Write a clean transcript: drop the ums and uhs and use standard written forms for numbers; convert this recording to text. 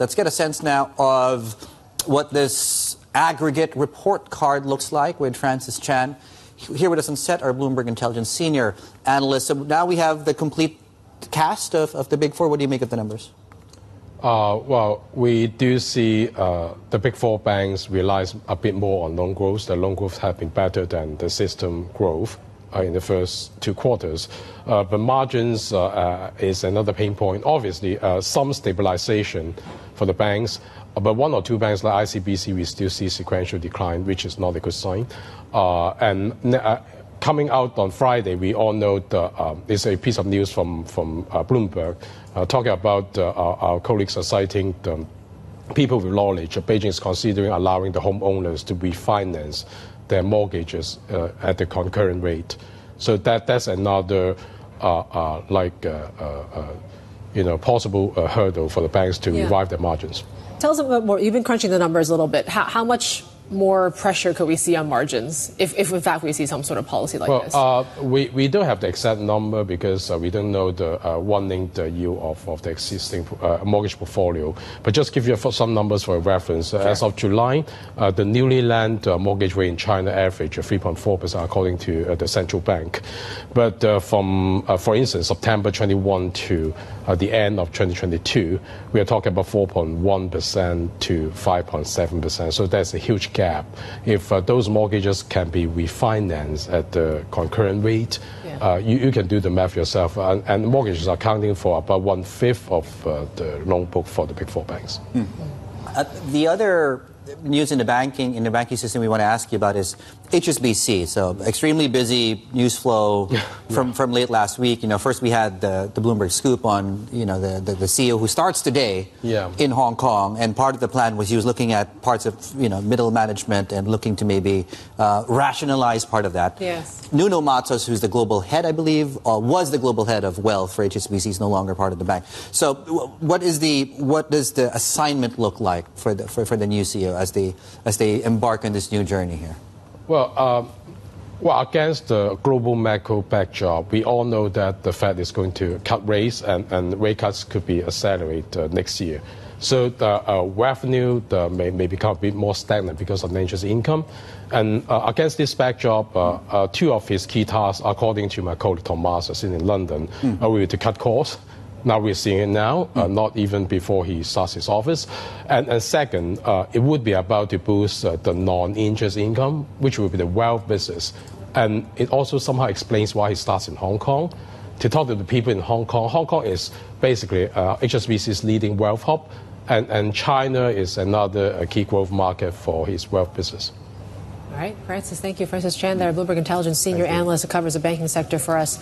Let's get a sense now of what this aggregate report card looks like with Francis Chan. Here with us on set are Bloomberg Intelligence senior analysts. So now we have the complete cast of the Big Four. What do you make of the numbers? Well, we do see the Big Four banks relies a bit more on loan growth. The loan growth have been better than the system growth in the first 2 quarters. But margins is another pain point. Obviously, some stabilization for the banks. But 1 or 2 banks like ICBC, we still see sequential decline, which is not a good sign. Coming out on Friday, we all know there's a piece of news from Bloomberg talking about our colleagues are citing the people with knowledge. Beijing is considering allowing the homeowners to refinance their mortgages at the concurrent rate. So that's another possible hurdle for the banks to revive their margins. Tell us a bit more. You've been crunching the numbers a little bit. How much more pressure could we see on margins if in fact we see some sort of policy like this? We don't have the exact number because we don't know the the yield of the existing mortgage portfolio. But just give you some numbers for reference. Sure. As of July, the newly land mortgage rate in China average 3.4% according to the central bank. But from, for instance, September 21 to the end of 2022, we are talking about 4.1% to 5.7%. So that's a huge gap. If those mortgages can be refinanced at the concurrent rate, you can do the math yourself. And mortgages are accounting for about 1/5 of the loan book for the Big Four banks. The other news in the banking system we want to ask you about is HSBC. So extremely busy news flow from late last week. First we had the Bloomberg scoop on the CEO who starts today in Hong Kong, and part of the plan was he was looking at parts of middle management and looking to maybe rationalize part of that. Yes. Nuno Matos, who's the global head, I believe, was the global head of wealth for HSBC, is no longer part of the bank. So what does the assignment look like for the new CEO as they embark on this new journey here? Well, against the global macro backdrop, we all know that the Fed is going to cut rates, and rate cuts could be accelerated next year. So the revenue may become a bit more stagnant because of net interest income. And against this backdrop, 2 of his key tasks, according to my colleague Tom Mars, sitting in London, are to cut costs. Now we're seeing it now, not even before he starts his office. And second, it would be about to boost the non-interest income, which will be the wealth business. And it also somehow explains why he starts in Hong Kong, to talk to the people in Hong Kong. Hong Kong is basically HSBC's leading wealth hub, and China is another key growth market for his wealth business. All right, Francis, thank you. Francis Chan there, Bloomberg Intelligence senior analyst who covers the banking sector for us.